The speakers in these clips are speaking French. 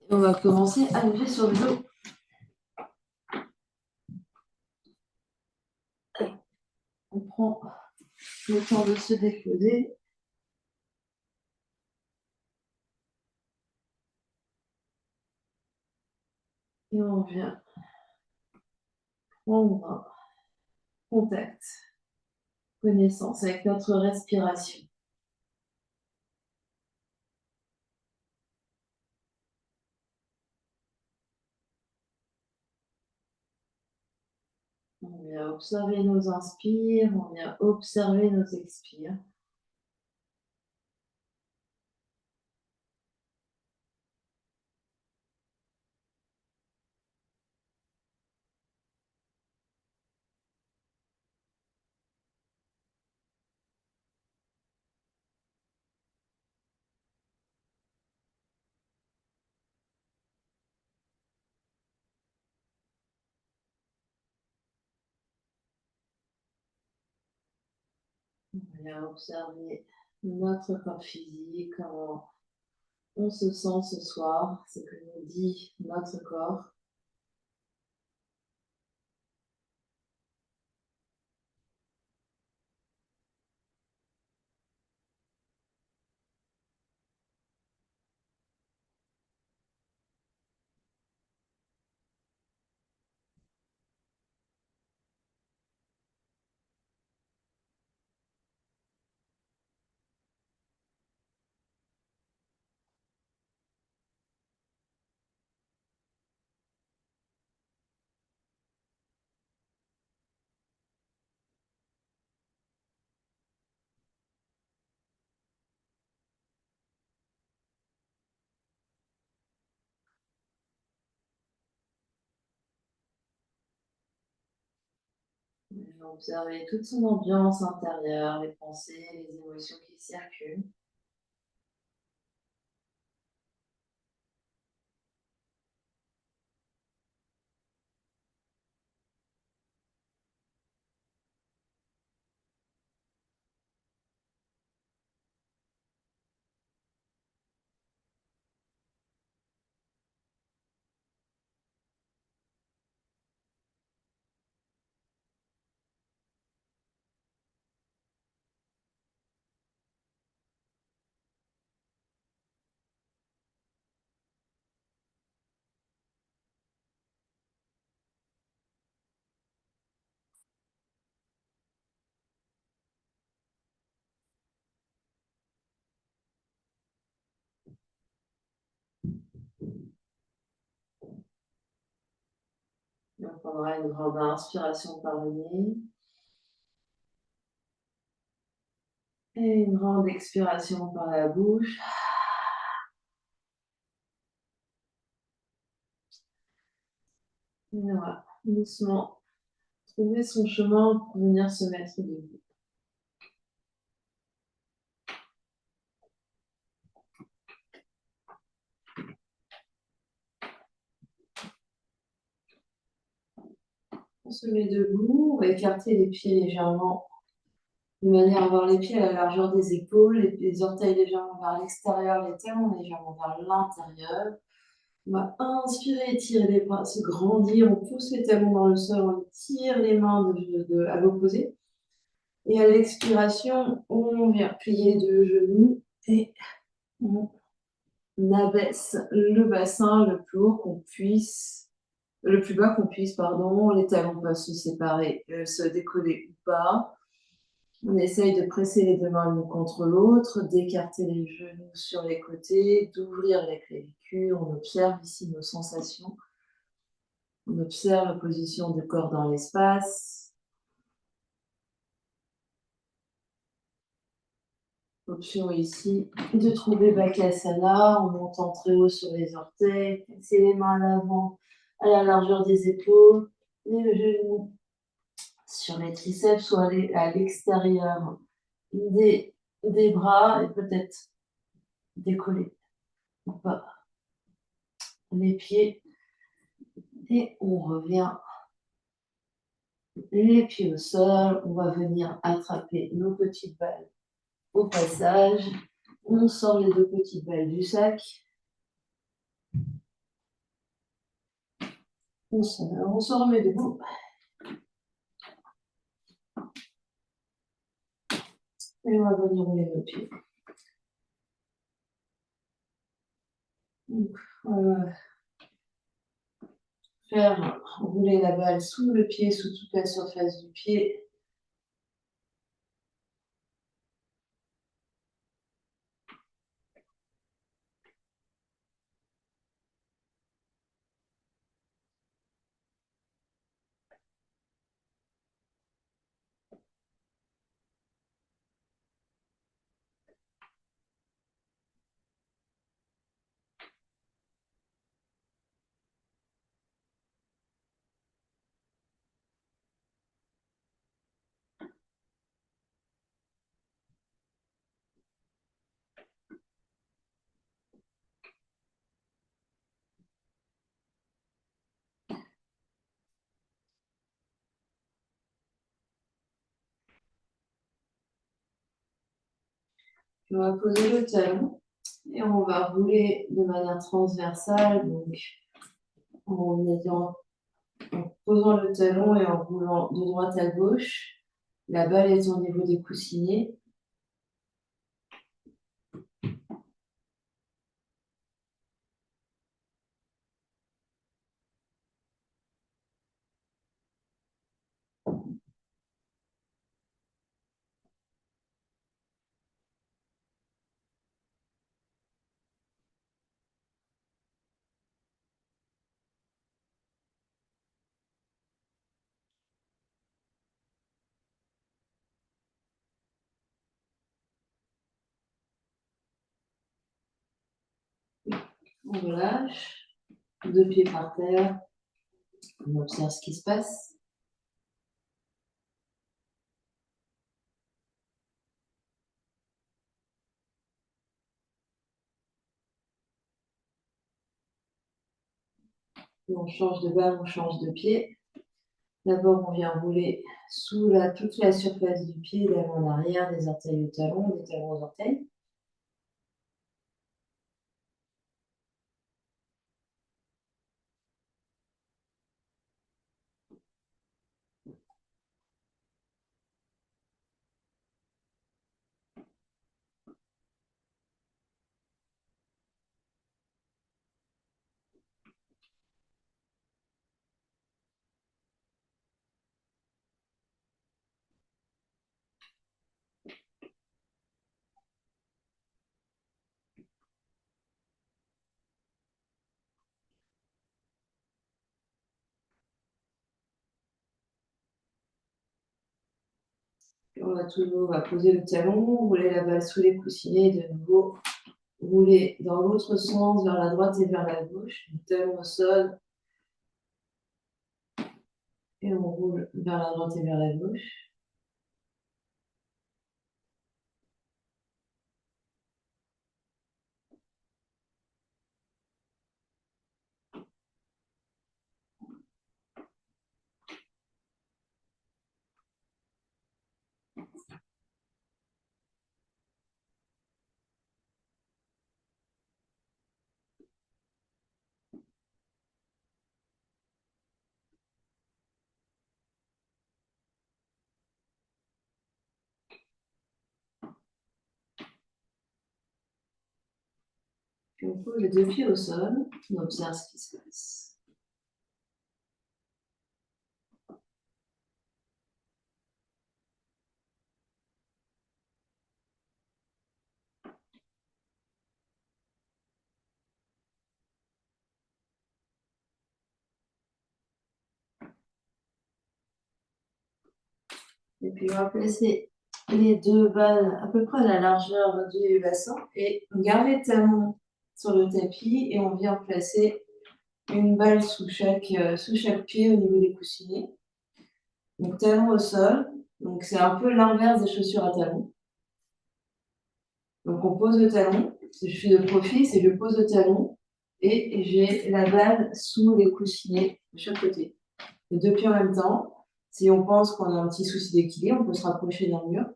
Et on va commencer à lever sur le dos. On prend le temps de se déposer. Et on vient prendre contact, connaissance avec notre respiration. On vient observer nos inspires, on vient observer nos expires. On vient observer notre corps physique, comment on se sent ce soir, ce que nous dit notre corps. On vient observer toute son ambiance intérieure, les pensées, les émotions qui circulent. Et on prendra une grande inspiration par le nez. Et une grande expiration par la bouche. Et voilà, doucement, trouver son chemin pour venir se mettre debout. On se met debout, on va écarter les pieds légèrement, de manière à avoir les pieds à la largeur des épaules, les orteils légèrement vers l'extérieur, les talons légèrement vers l'intérieur. On va inspirer, étirer les bras, se grandir, on pousse les talons dans le sol, on tire les mains à l'opposé. Et à l'expiration, on vient plier les deux genoux et on abaisse le bassin le plus haut qu'on puisse, le plus bas qu'on puisse, pardon. Les talons peuvent se séparer, se décoller ou pas. On essaye de presser les deux mains l'une contre l'autre, d'écarter les genoux sur les côtés, d'ouvrir les clavicules. On observe ici nos sensations. On observe la position du corps dans l'espace. Option ici de trouver Bakasana en montant très haut sur les orteils, passer les mains à l'avant à la largeur des épaules, les genoux sur les triceps, soit à l'extérieur des bras et peut-être décoller ou pas les pieds. Et on revient les pieds au sol. On va venir attraper nos petites balles au passage. On sort les deux petites balles du sac. On se remet debout. Et on va venir rouler nos pieds. Donc, faire rouler la balle sous le pied, sous toute la surface du pied. On va poser le talon et on va rouler de manière transversale, donc en posant le talon et en roulant de droite à gauche. La balle est au niveau des coussinets. On relâche, 2 pieds par terre. On observe ce qui se passe. Et on change de balle, on change de pied. D'abord, on vient rouler sous toute la surface du pied, d'avant en arrière, des orteils au talon, des talons aux orteils. On va poser le talon, rouler la balle sous les coussinets, de nouveau rouler dans l'autre sens, vers la droite et vers la gauche. Le talon au sol. Et on roule vers la droite et vers la gauche. Puis on pose les 2 pieds au sol, on observe ce qui se passe. Et puis on va placer les 2 balles à peu près à la largeur du bassin et on garde les talons sur le tapis et on vient placer une balle sous chaque pied au niveau des coussinets. Donc talon au sol, donc c'est un peu l'inverse des chaussures à talons. Donc on pose le talon, je suis de profil, c'est je pose le talon et j'ai la balle sous les coussinets de chaque côté. Les 2 pieds en même temps. Si on pense qu'on a un petit souci d'équilibre, on peut se rapprocher d'un mur.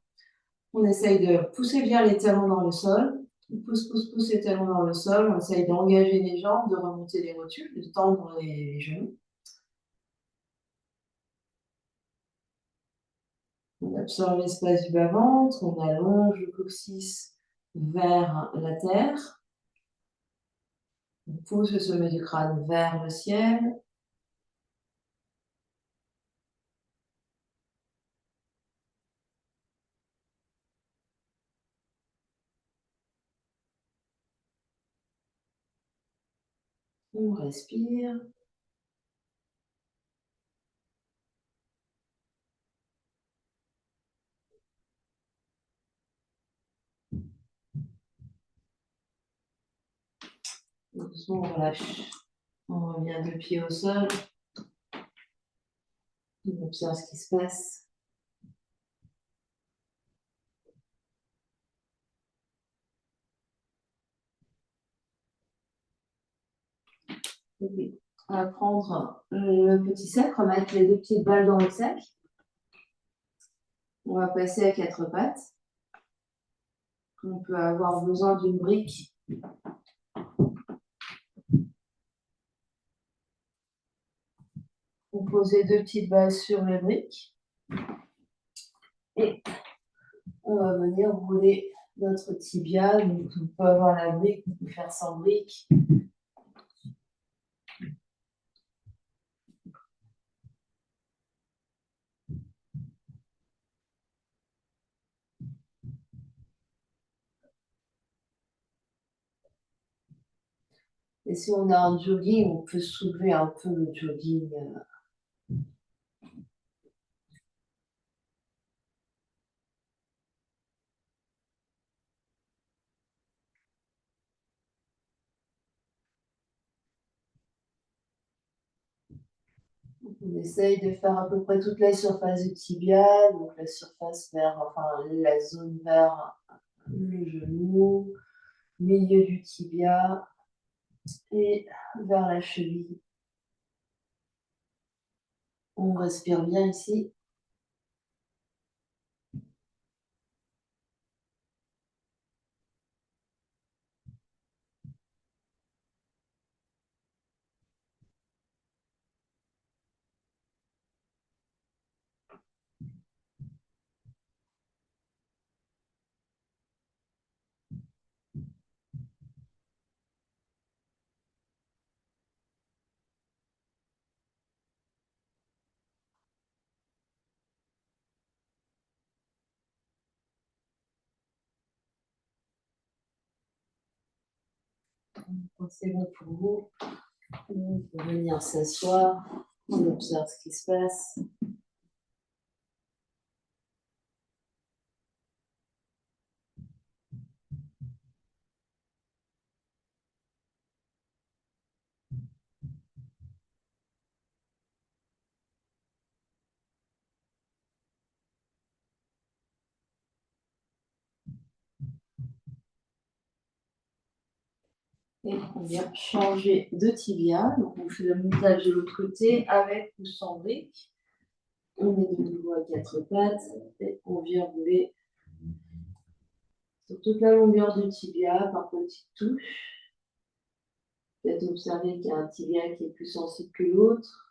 On essaye de pousser bien les talons dans le sol. On pousse les talons dans le sol. On essaye d'engager les jambes, de remonter les rotules, de tendre les genoux. On absorbe l'espace du bas-ventre, on allonge le coccyx vers la terre. On pousse le sommet du crâne vers le ciel. On respire. Doucement, on relâche. On revient de pied au sol. On observe ce qui se passe. Okay. On va prendre le petit sac, remettre les deux petites balles dans le sac. On va passer à quatre pattes. On peut avoir besoin d'une brique. On pose les deux petites balles sur les briques. Et on va venir rouler notre tibia. Donc, on peut avoir la brique, on peut faire sans brique. Et si on a un jogging, on peut soulever un peu le jogging. On essaye de faire à peu près toute la surface du tibia, donc la surface vers, enfin la zone vers le genou, milieu du tibia et vers la cheville. On respire bien ici. Quand c'est bon pour vous, on peut venir s'asseoir, on observe ce qui se passe. Et on vient changer de tibia. Donc on fait le montage de l'autre côté avec ou sans brique. On met de nouveau à quatre pattes et on vient rouler sur toute la longueur du tibia par petites touches. Peut-être observer qu'il y a un tibia qui est plus sensible que l'autre.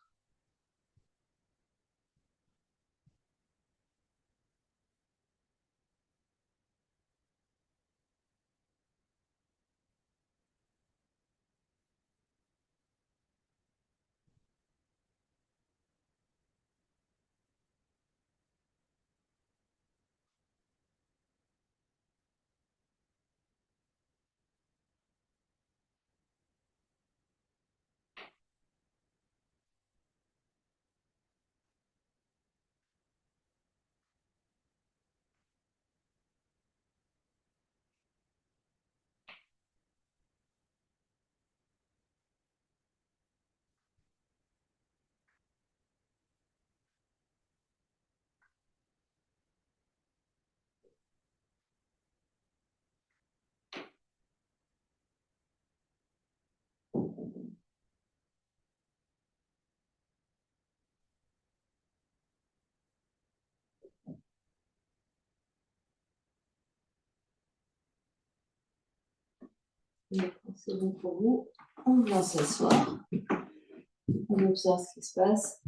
Et quand c'est bon pour vous, on vient s'asseoir. On observe ce qui se passe.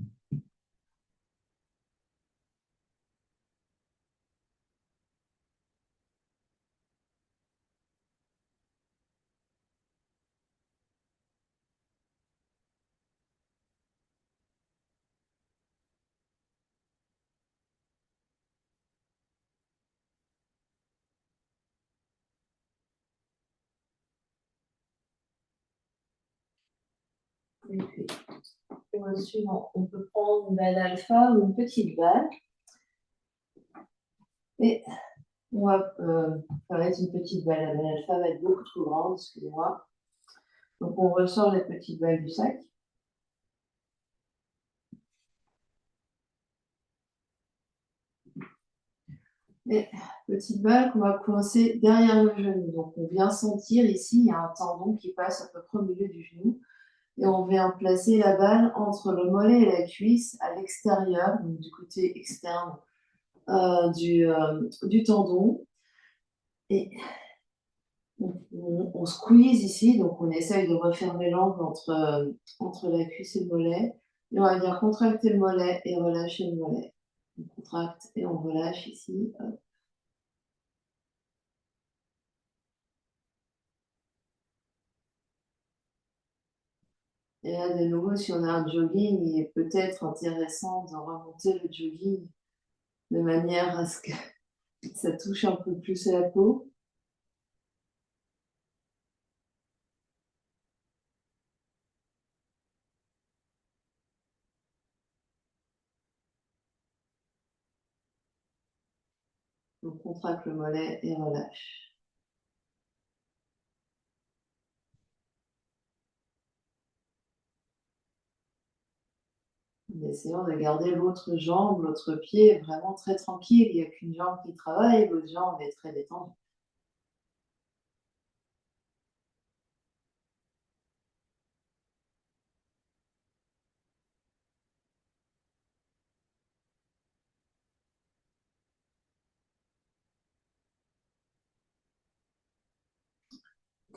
Et puis, pour le suivant, on peut prendre une balle alpha ou une petite balle. Et on va faire une petite balle. La balle alpha va être beaucoup trop grande, excusez-moi. Donc on ressort les petites balles du sac. Et petite balle qu'on va coincer derrière le genou. Donc on vient sentir ici, il y a un tendon qui passe à peu près au milieu du genou. Et on vient placer la balle entre le mollet et la cuisse à l'extérieur, donc du côté externe du tendon. Et on squeeze ici, donc on essaye de refermer l'angle entre la cuisse et le mollet. Et on va venir contracter le mollet et relâcher le mollet. On contracte et on relâche ici. Hop. Et là, de nouveau, si on a un jogging, il est peut-être intéressant de remonter le jogging de manière à ce que ça touche un peu plus à la peau. On contracte le mollet et relâche. En essayant de garder l'autre jambe, l'autre pied vraiment très tranquille. Il n'y a qu'une jambe qui travaille, l'autre jambe est très détendue.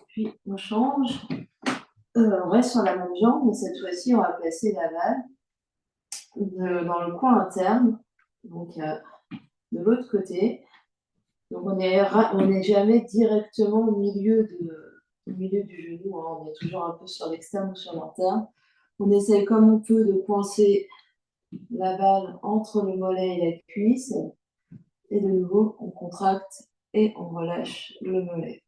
Puis on change. On reste sur la même jambe, mais cette fois-ci, on va placer la balle dans le coin interne, donc de l'autre côté. Donc on n'est jamais directement au milieu du genou, hein. On est toujours un peu sur l'externe ou sur l'interne. On essaye comme on peut de coincer la balle entre le mollet et la cuisse. Et de nouveau, on contracte et on relâche le mollet.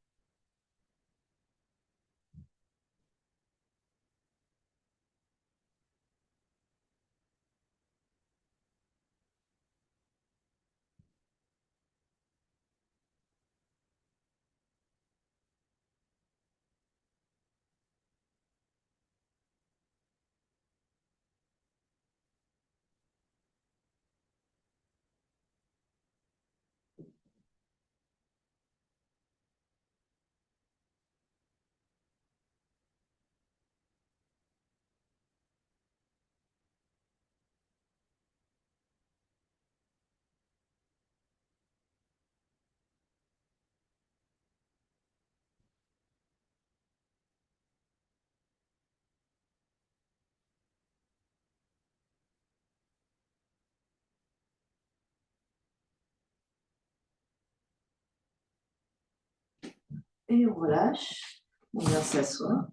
Et on relâche. On vient s'asseoir.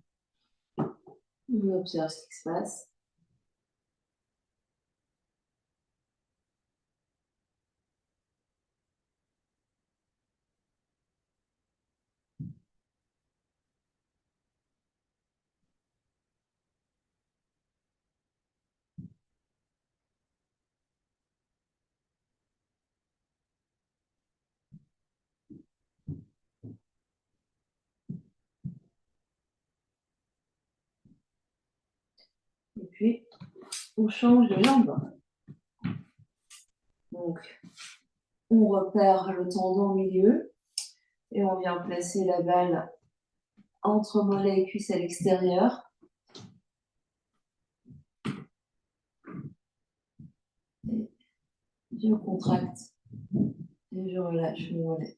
On observe ce qui se passe. Et puis, on change de jambe. Donc, on repère le tendon au milieu et on vient placer la balle entre mollet et cuisse à l'extérieur. Et je contracte et je relâche le mollet.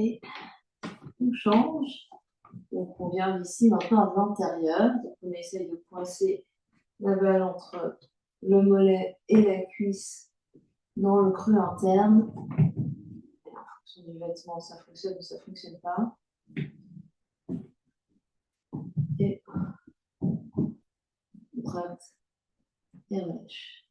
Et on change. Donc on vient ici maintenant à l'intérieur. Donc on essaye de coincer la balle entre le mollet et la cuisse dans le creux interne. Et en fonction du vêtement, ça fonctionne ou ça ne fonctionne pas. Et droite et relâche.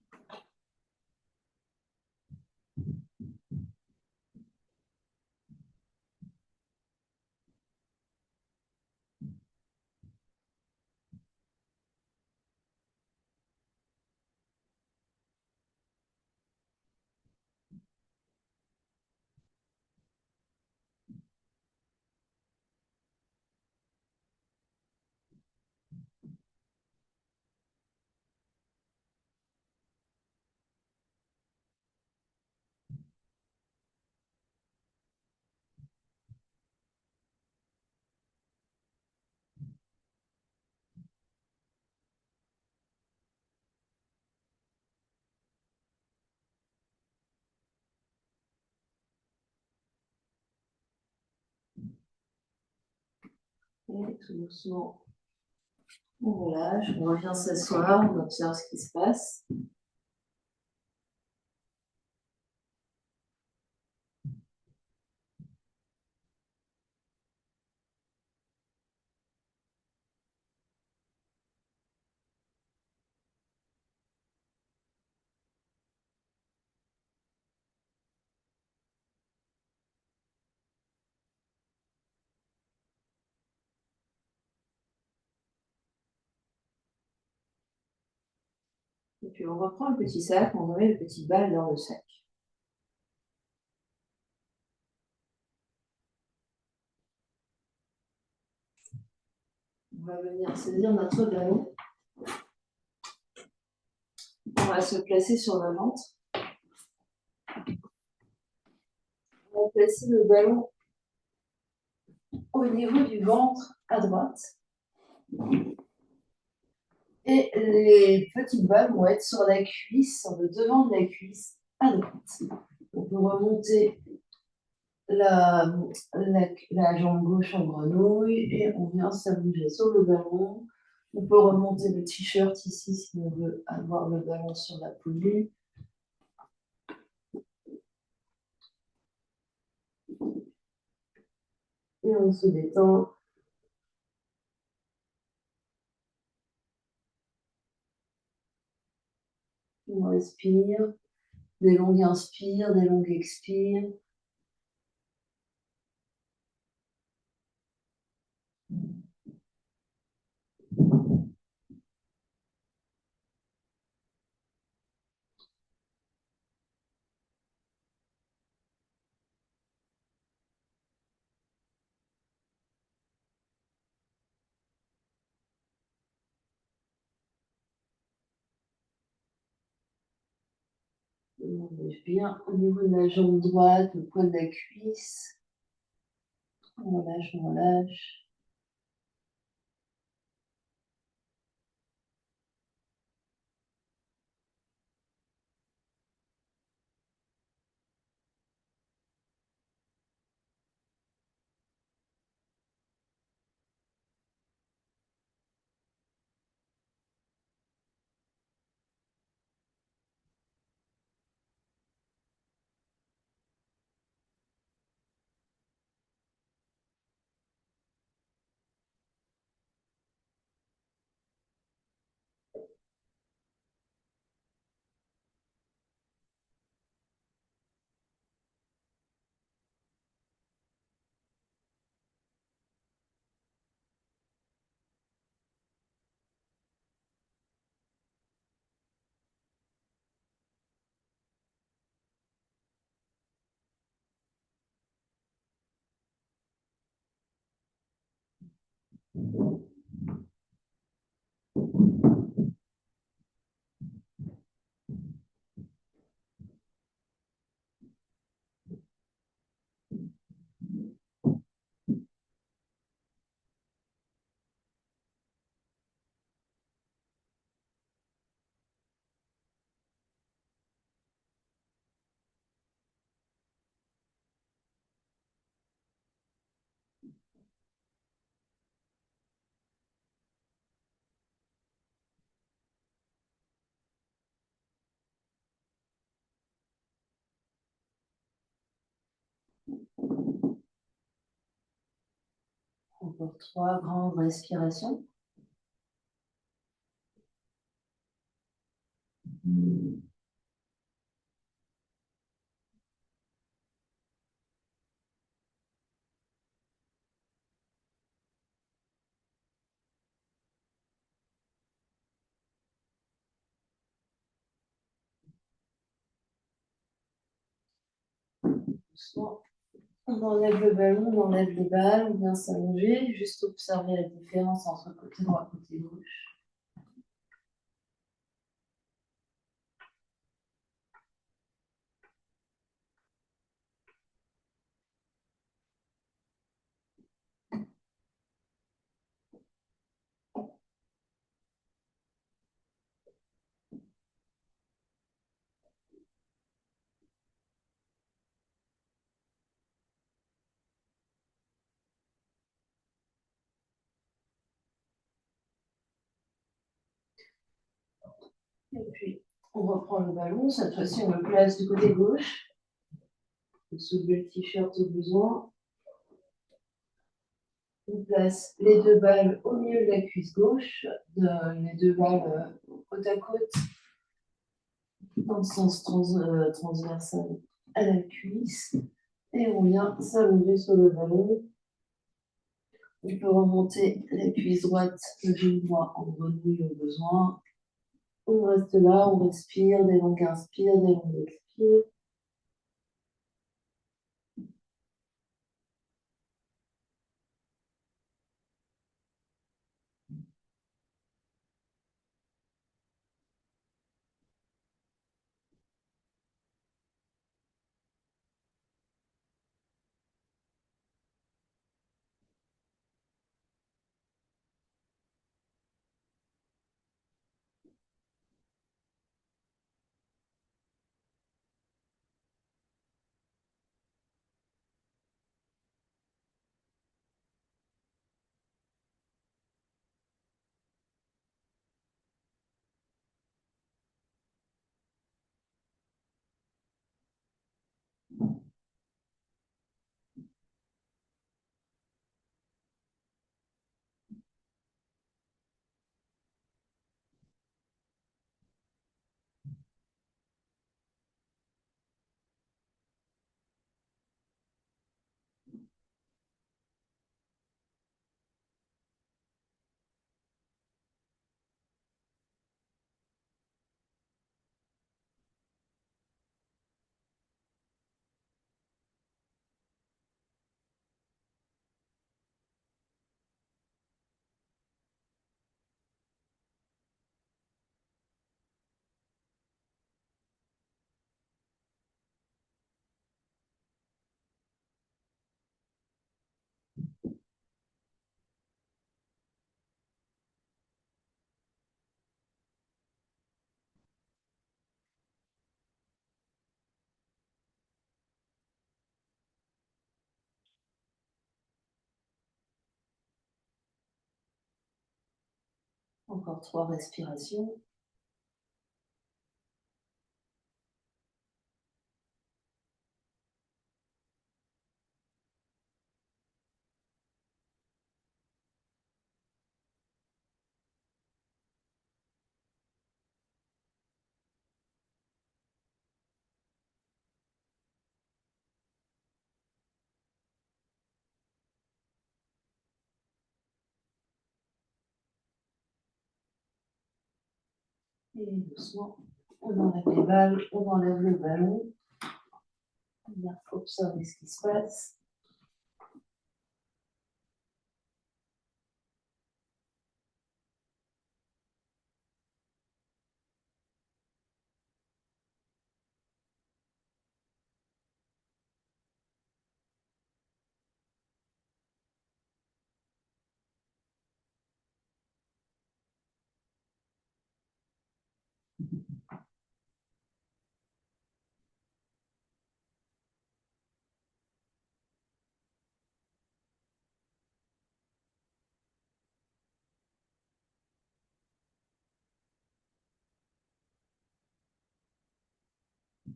Et tout doucement, on relâche, on revient s'asseoir, on observe ce qui se passe. Et puis on reprend le petit sac, on remet le petit bal dans le sac. On va venir saisir notre ballon. On va se placer sur le ventre. On va placer le ballon au niveau du ventre à droite. Et les petites balles vont être sur la cuisse, sur le devant de la cuisse à droite. On peut remonter la jambe gauche en grenouille et on vient s'allonger sur le ballon. On peut remonter le t-shirt ici si on veut avoir le ballon sur la poulie. Et on se détend. On respire. Des longues inspires, des longues expires. On lève bien au niveau de la jambe droite, le poids de la cuisse. On relâche, on relâche. Encore 3 grandes respirations. Doucement. On enlève le ballon, on enlève les balles, on vient s'allonger, juste observer la différence entre côté droit et côté gauche. Et puis, on reprend le ballon. Cette fois-ci, on le place du côté gauche. On soulever le t-shirt au besoin. On place les 2 balles au milieu de la cuisse gauche, les 2 balles côte à côte, dans le sens transversal à la cuisse. Et on vient s'allonger sur le ballon. On peut remonter la cuisse droite, le genou droit en grenouille au besoin. On reste là, on respire, des longues inspires, des longues expires. Encore 3 respirations. Et doucement, on enlève les balles, on enlève le ballon. On vient observer ce qui se passe.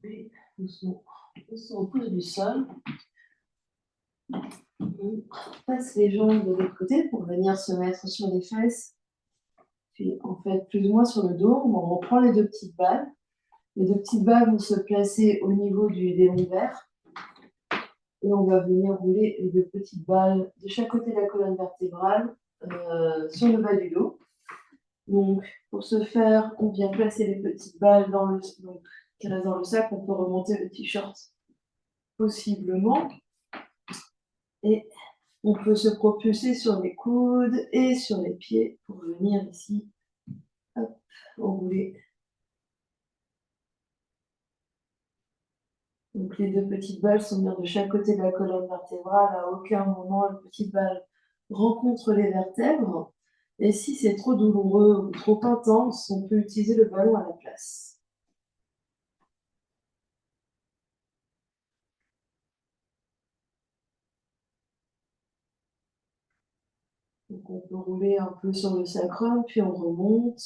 Et doucement, on se repose du sol. On passe les jambes de l'autre côté pour venir se mettre sur les fesses, puis en fait plus ou moins sur le dos. On reprend les deux petites balles. Les deux petites balles vont se placer au niveau des lombaires. Et on va venir rouler les deux petites balles de chaque côté de la colonne vertébrale sur le bas du dos. Donc, pour ce faire, on vient placer les petites balles qui restent dans le sac. On peut remonter le t-shirt possiblement. Et on peut se propulser sur les coudes et sur les pieds pour venir ici, hop, rouler. Donc les deux petites balles sont bien de chaque côté de la colonne vertébrale. À aucun moment, la petite balle rencontre les vertèbres. Et si c'est trop douloureux ou trop intense, on peut utiliser le ballon à la place. Donc on peut rouler un peu sur le sacrum, puis on remonte.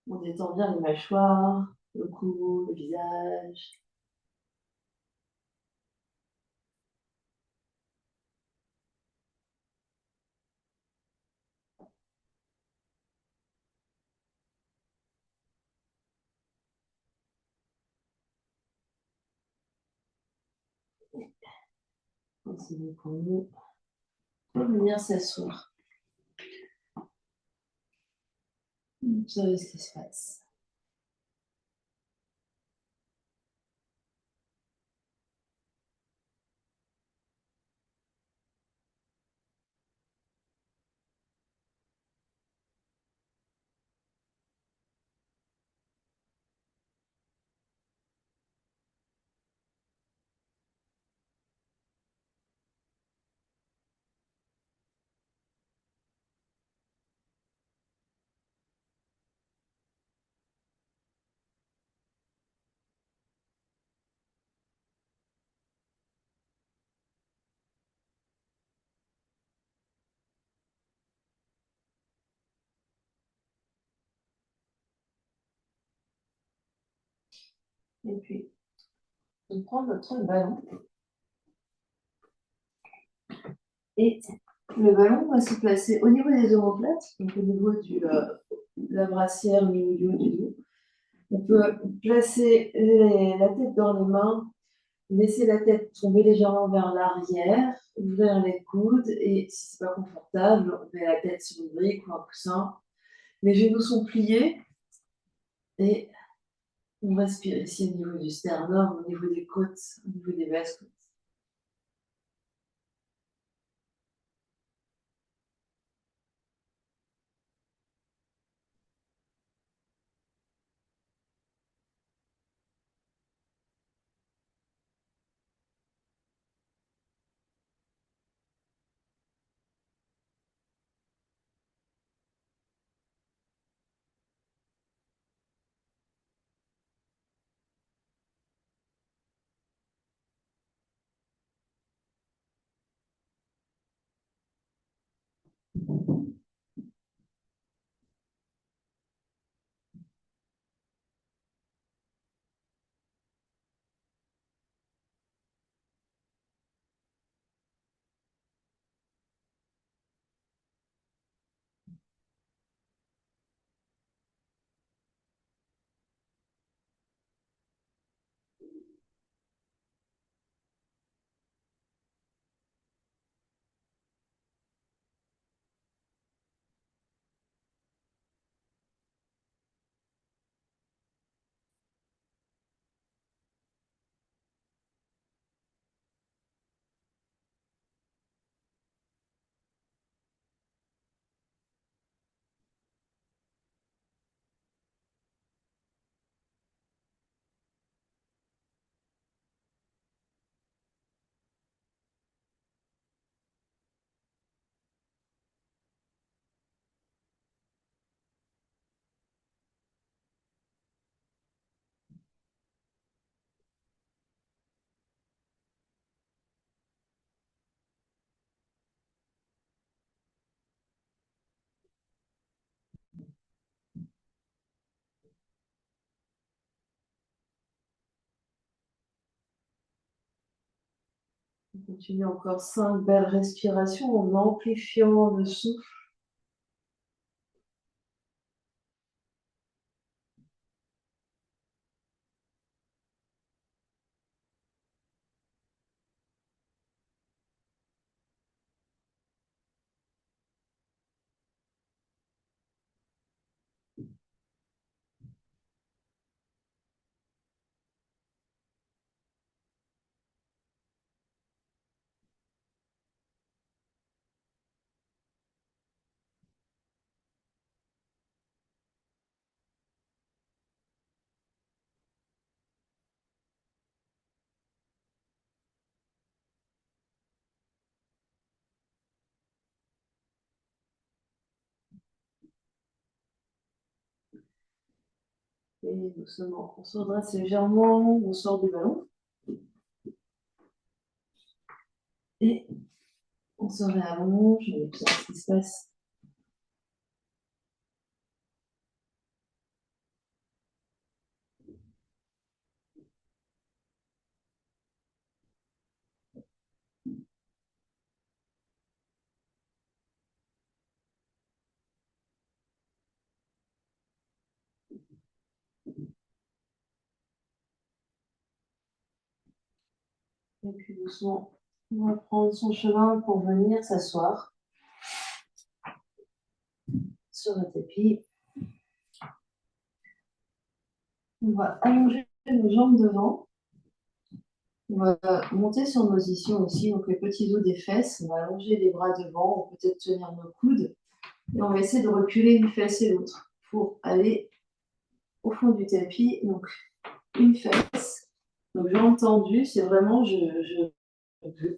On détend bien les mâchoires, le cou, le visage. C'est bon pour nous. On peut venir s'asseoir. Observez ce qui se passe. Et puis, on prend notre ballon. Et le ballon va se placer au niveau des omoplates, donc au niveau de la brassière, au milieu du dos. On peut placer la tête dans les mains, laisser la tête tomber légèrement vers l'arrière, ouvrir les coudes et si c'est pas confortable, on met la tête sur une brique ou un coussin. Les genoux sont pliés et on respire ici au niveau du sternum, au niveau des côtes, au niveau des basses côtes. On continue encore 5 belles respirations en amplifiant le souffle. Et doucement, on se redresse légèrement, on sort du ballon. Et on se réallonge, on observe ce qui se passe. Et puis doucement, on va prendre son chemin pour venir s'asseoir sur le tapis. On va allonger nos jambes devant. On va monter sur nos ischions aussi, donc les petits os des fesses. On va allonger les bras devant, on peut peut-être tenir nos coudes. Et on va essayer de reculer une fesse et l'autre pour aller au fond du tapis. Donc, une fesse. Donc, jambes tendues, c'est vraiment, je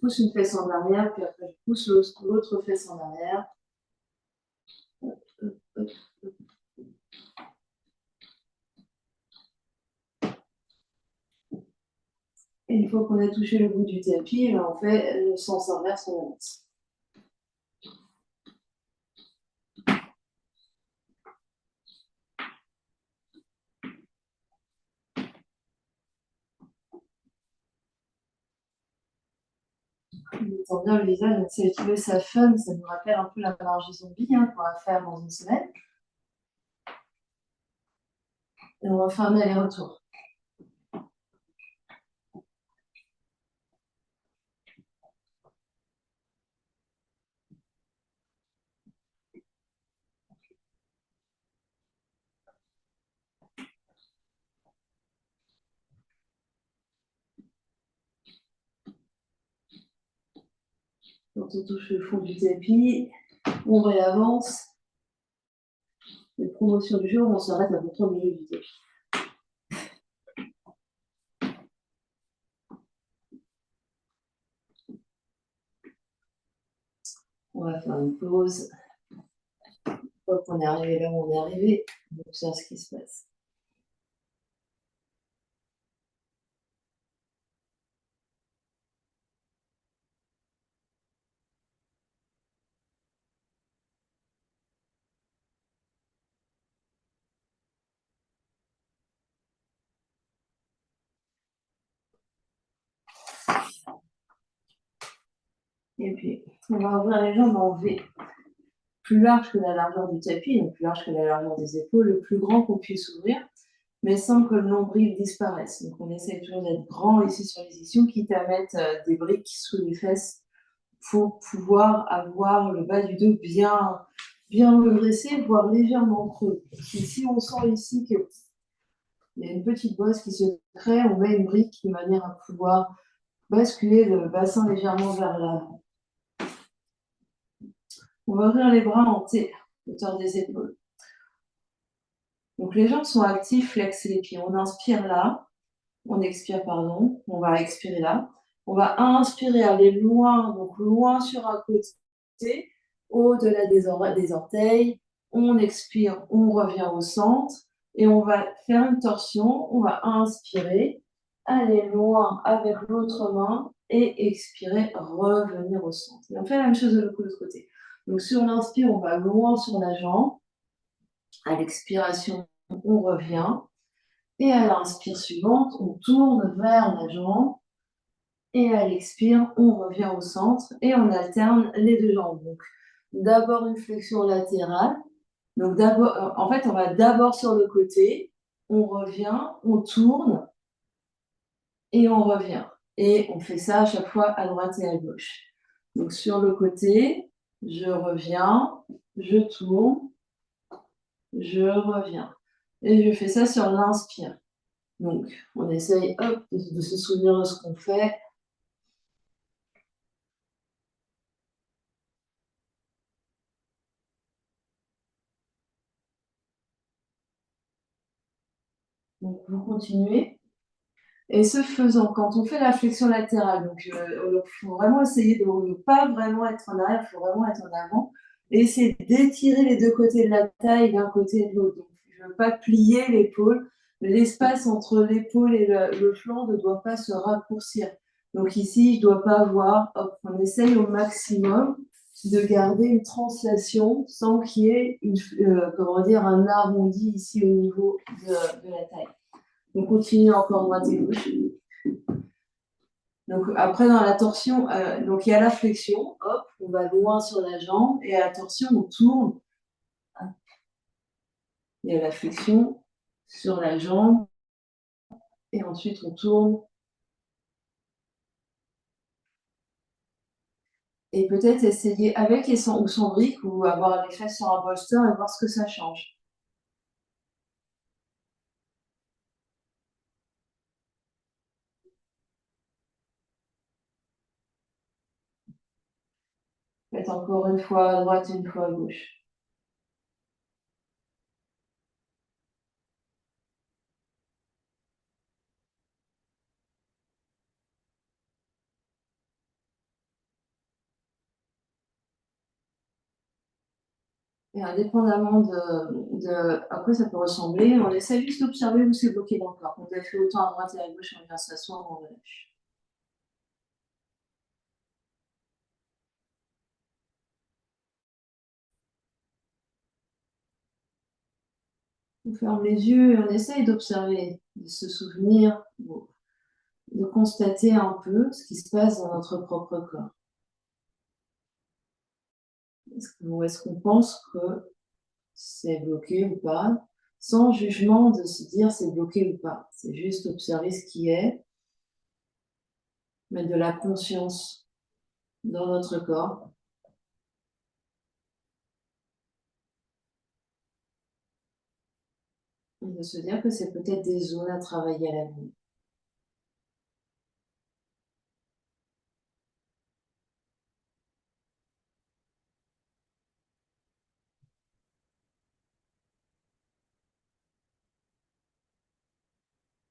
pousse une fesse en arrière, puis après, je pousse l'autre fesse en arrière. Et une fois qu'on a touché le bout du tapis, on fait le sens inverse, on avance. On détend bien le visage, donc si trouver sa fun, ça nous rappelle un peu la marge zombie qu'on va faire dans une semaine. Et on va faire un aller-retour. Quand on touche le fond du tapis, on réavance. Les promotions du jour, on s'arrête à peu près au milieu du tapis. On va faire une pause. Une fois qu'on est arrivé là où on est arrivé, on observe ce qui se passe. Et puis, on va ouvrir les jambes en V, plus large que la largeur du tapis, donc plus large que la largeur des épaules, le plus grand qu'on puisse ouvrir, mais sans que le nombril disparaisse. Donc, on essaie toujours d'être grand ici sur les ischions, quitte à mettre des briques sous les fesses pour pouvoir avoir le bas du dos bien redressé, voire légèrement creux. Et si on sent ici qu'il y a une petite bosse qui se crée, on met une brique de manière à pouvoir basculer le bassin légèrement vers l'avant. On va ouvrir les bras en T, hauteur des épaules. Donc les jambes sont actives, flex les pieds. On inspire là, on expire, pardon. On va expirer là. On va inspirer, aller loin, donc loin sur un côté, au-delà des orteils. On expire, on revient au centre et on va faire une torsion. On va inspirer, aller loin avec l'autre main et expirer, revenir au centre. Et on fait la même chose de l'autre côté. Donc sur l'inspire, on va loin sur la jambe. À l'expiration, on revient. Et à l'inspire suivante, on tourne vers la jambe Et à l'expire, on revient au centre et on alterne les deux jambes. Donc, d'abord une flexion latérale. Donc, d'abord, en fait, on va d'abord sur le côté, on revient, on tourne et on revient. Et on fait ça à chaque fois à droite et à gauche. Donc, sur le côté, je reviens, je tourne, je reviens. Et je fais ça sur l'inspire. Donc, on essaye hop, de se souvenir de ce qu'on fait. Donc, vous continuez. Et ce faisant, quand on fait la flexion latérale, donc il faut vraiment essayer de ne pas vraiment être en arrière, il faut vraiment être en avant, et essayer d'étirer les deux côtés de la taille d'un côté et de l'autre. Donc, je ne veux pas plier l'épaule. L'espace entre l'épaule et le flanc ne doit pas se raccourcir. Donc ici, je ne dois pas avoir, hop, on essaye au maximum de garder une translation sans qu'il y ait comment dire, un arrondi ici au niveau de la taille. On continue encore droite et gauche. Donc après dans la torsion, donc il y a la flexion, hop, on va loin sur la jambe, et à la torsion, on tourne. Il y a la flexion sur la jambe, et ensuite on tourne. Et peut-être essayer avec et sans, ou sans briques, ou avoir les fesses sur un bolster et voir ce que ça change. Faites encore une fois à droite, une fois à gauche. Et indépendamment de à quoi ça peut ressembler, on essaie juste d'observer où c'est bloqué dans le corps. On a fait autant à droite et à gauche, on vient s'asseoir, on relâche. On ferme les yeux et on essaye d'observer, de se souvenir, de constater un peu ce qui se passe dans notre propre corps. Est-ce qu'on pense que c'est bloqué ou pas, sans jugement de se dire c'est bloqué ou pas. C'est juste observer ce qui est, mettre de la conscience dans notre corps. Et de se dire que c'est peut-être des zones à travailler à l'avenir.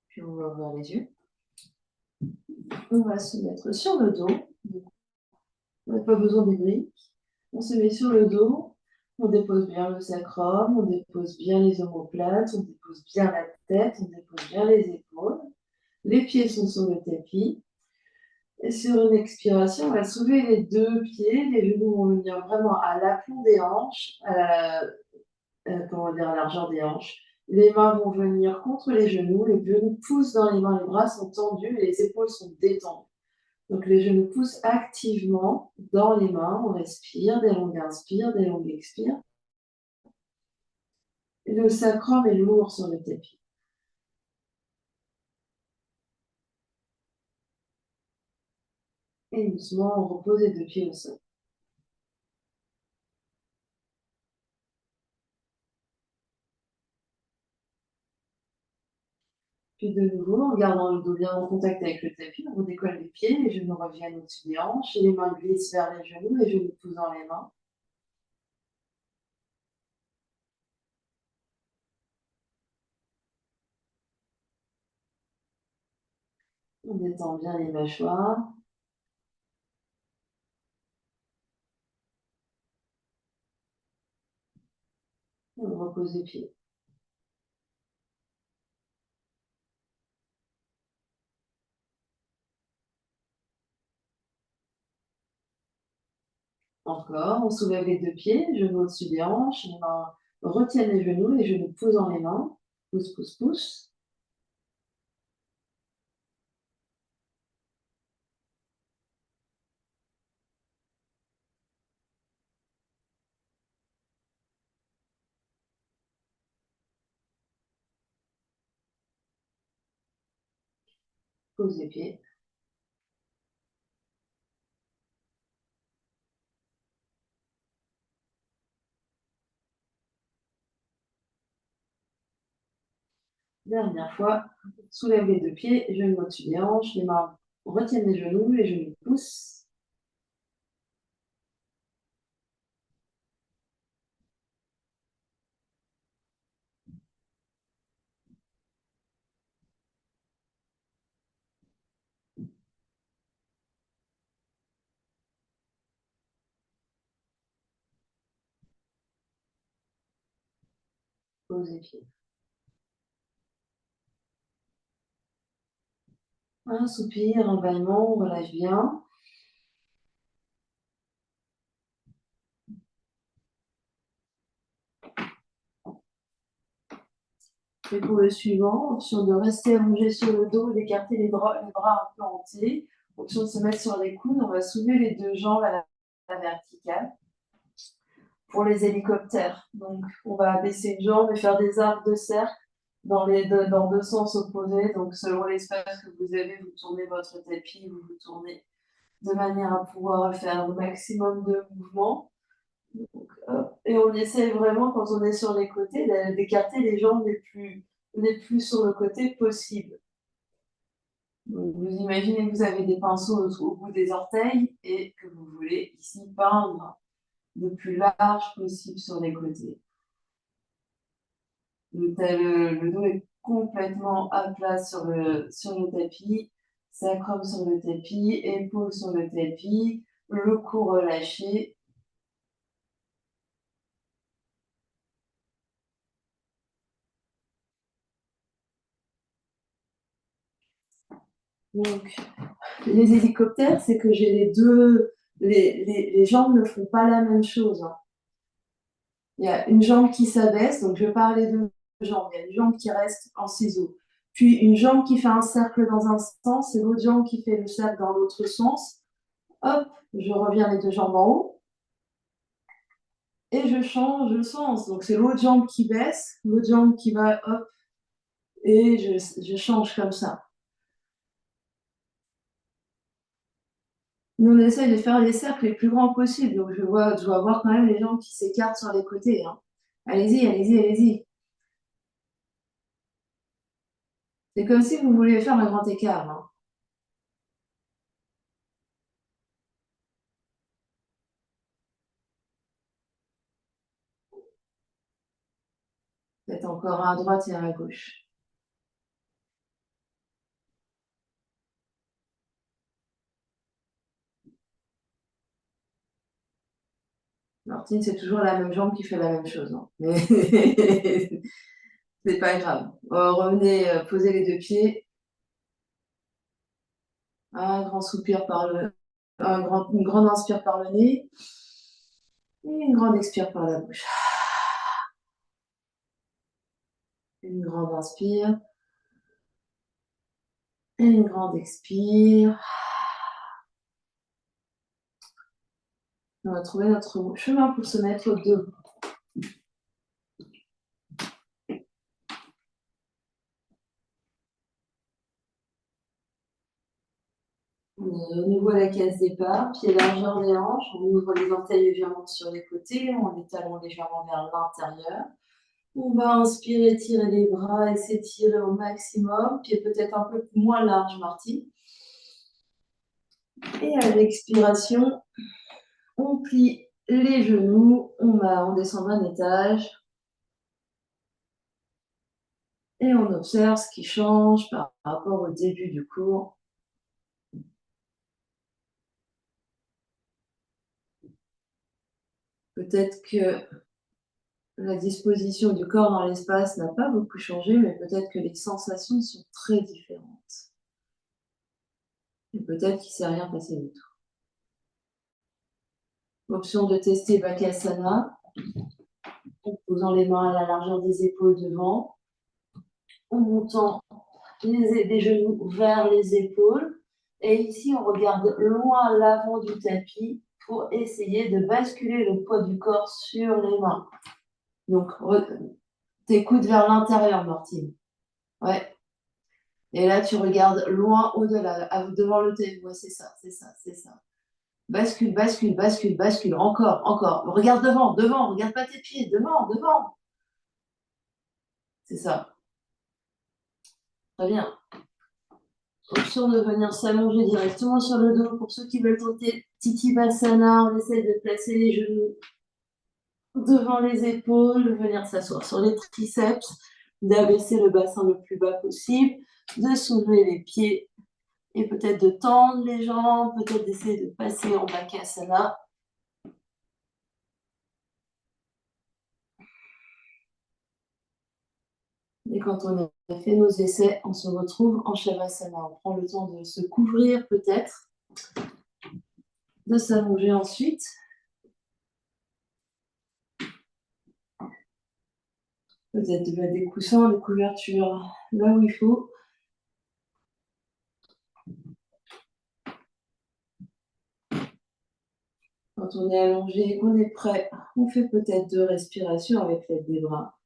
Puis on va ouvrir les yeux. On va se mettre sur le dos. On n'a pas besoin des briques. On se met sur le dos. On dépose bien le sacrum, on dépose bien les omoplates, on dépose bien la tête, on dépose bien les épaules. Les pieds sont sur le tapis. Et sur une expiration, on va soulever les deux pieds. Les genoux vont venir vraiment à l'aplomb des hanches, comment dire, à la largeur des hanches. Les mains vont venir contre les genoux poussent dans les mains, les bras sont tendus et les épaules sont détendues. Donc les genoux poussent activement dans les mains, on respire, des longues inspires, des longues expires. Et le sacrum est lourd sur le tapis. Et doucement, on repose les deux pieds au sol. Puis de nouveau, en gardant le dos bien en contact avec le tapis, on décolle les pieds, les genoux reviennent au-dessus des hanches, et les mains glissent vers les genoux poussent dans les mains. On détend bien les mâchoires. Et on repose les pieds. Encore, on soulève les deux pieds, genoux au-dessus des hanches, les mains retiennent les genoux poussent dans les mains. Pousse, pousse, pousse. Pose les pieds. Dernière fois, soulève les 2 pieds, genoux au-dessus des hanches, les mains retiennent les genoux, les genoux poussent. Pose les pieds. Un soupir, un bâillement, on relâche bien. Et pour le suivant, option de rester allongé sur le dos, d'écarter les bras un peu entiers. Option de se mettre sur les coudes, on va soulever les 2 jambes à la verticale. Pour les hélicoptères, donc on va baisser une jambe et faire des arcs de cercle dans 2 sens opposés. Donc selon l'espace que vous avez, vous tournez votre tapis, vous vous tournez de manière à pouvoir faire le maximum de mouvements. Donc, et on essaie vraiment, quand on est sur les côtés, d'écarter les jambes les plus sur le côté possible. Donc, vous imaginez que vous avez des pinceaux au bout des orteils et que vous voulez ici peindre le plus large possible sur les côtés. Le dos est complètement à plat sur le tapis, sacrum sur le tapis, épaules sur le tapis, le cou relâché. Donc, les hélicoptères, c'est que j'ai les jambes ne font pas la même chose, hein. Il y a une jambe qui s'abaisse, donc je parle des 2 jambes. Il y a une jambe qui reste en ciseaux. Puis une jambe qui fait un cercle dans un sens et l'autre jambe qui fait le cercle dans l'autre sens. Hop, je reviens les 2 jambes en haut. Et je change le sens. Donc c'est l'autre jambe qui baisse, l'autre jambe qui va hop, et je change comme ça. Nous, on essaye de faire les cercles les plus grands possibles. Donc je dois voir quand même les jambes qui s'écartent sur les côtés, hein. Allez-y, allez-y, allez-y. C'est comme si vous vouliez faire un grand écart, hein. Peut-être encore un à droite et un à gauche. Martine, c'est toujours la même jambe qui fait la même chose, hein. Mais c'est pas grave. Revenez, posez les 2 pieds. Un grand soupir une grande inspire par le nez. Et une grande expire par la bouche. Une grande inspire. Et une grande expire. On va trouver notre chemin pour se mettre debout. Au niveau de la case départ, pied largeur des hanches, on ouvre les orteils légèrement sur les côtés, on les talons légèrement vers l'intérieur. On va inspirer, tirer les bras et s'étirer au maximum, pied peut-être un peu moins large, Martine. Et à l'expiration, on plie les genoux, on descend d'un étage. Et on observe ce qui change par rapport au début du cours. Peut-être que la disposition du corps dans l'espace n'a pas beaucoup changé, mais peut-être que les sensations sont très différentes. Et peut-être qu'il ne s'est rien passé du tout. Option de tester Bakasana, en posant les mains à la largeur des épaules devant, en montant des genoux vers les épaules. Et ici, on regarde loin à l'avant du tapis pour essayer de basculer le poids du corps sur les mains. Donc, tes coudes vers l'intérieur, Martine. Ouais. Et là, tu regardes loin au-delà, devant le thé. Ouais, c'est ça, c'est ça, c'est ça. Bascule, bascule, bascule, bascule. Encore, encore. Regarde devant, devant. Regarde pas tes pieds. Devant, devant. C'est ça. Très bien. Option de venir s'allonger directement sur le dos. Pour ceux qui veulent tenter Titi-Bassana, on essaie de placer les genoux devant les épaules, venir s'asseoir sur les triceps, d'abaisser le bassin le plus bas possible, de soulever les pieds et peut-être de tendre les jambes, peut-être d'essayer de passer en Bakasana. Et quand on a fait nos essais, on se retrouve en Shavasana. On prend le temps de se couvrir peut-être, de s'allonger ensuite. Peut-être de mettre des coussins, des couvertures là où il faut. Quand on est allongé, qu'on est prêt, on fait peut-être 2 respirations avec l'aide des bras.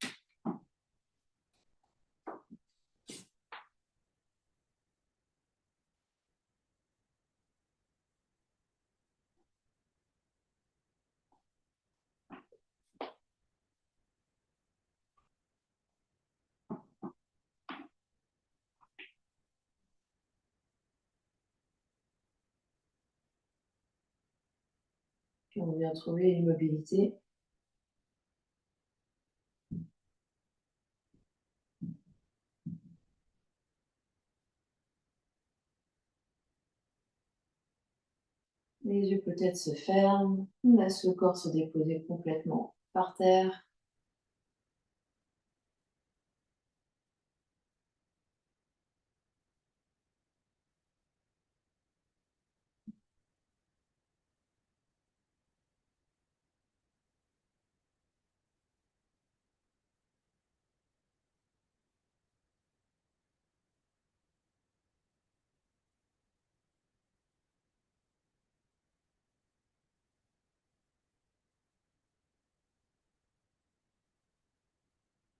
Puis on vient trouver l'immobilité. Les yeux peut-être se ferment. On laisse le corps se déposer complètement par terre.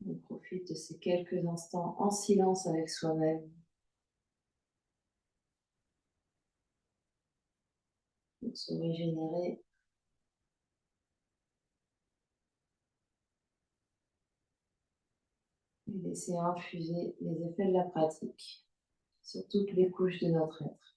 On profite de ces quelques instants en silence avec soi-même pour se régénérer et laisser infuser les effets de la pratique sur toutes les couches de notre être.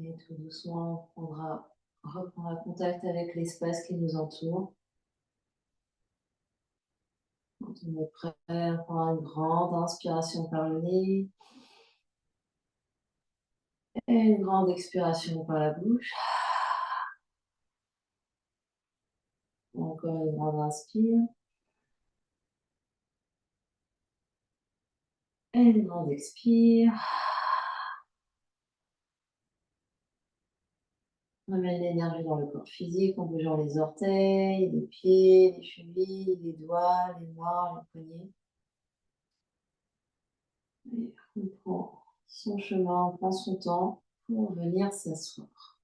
Et tout doucement, on reprendra contact avec l'espace qui nous entoure. Quand on est prêt, on prend une grande inspiration par le nez et une grande expiration par la bouche. Encore une grande inspire et une grande expire. On amène l'énergie dans le corps physique en bougeant les orteils, les pieds, les chevilles, les doigts, les mains, les poignets. Et on prend son chemin, on prend son temps pour venir s'asseoir.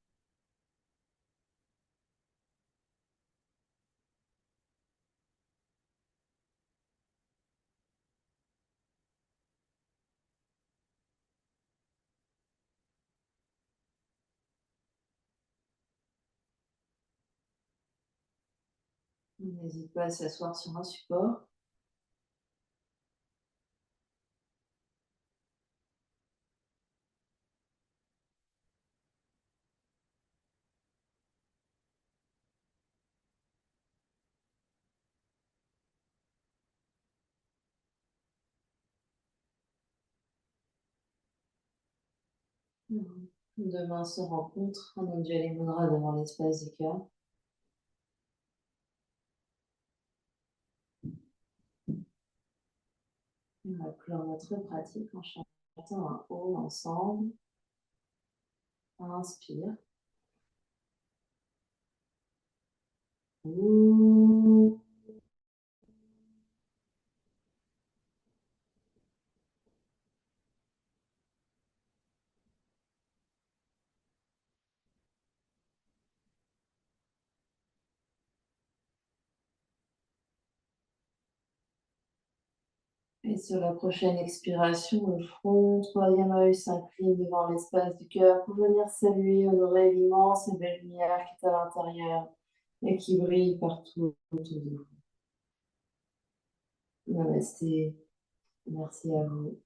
On n'hésite pas à s'asseoir sur un support. Deux mains se rencontrent, on ondule les mudras devant l'espace du cœur. On va clore notre pratique en chantant un haut ensemble. Inspire. Ouh. Et sur la prochaine expiration, le front, troisième œil s'incline devant l'espace du cœur pour venir saluer, honorer l'immense et belle lumière qui est à l'intérieur et qui brille partout autour de vous. Namasté. Merci à vous.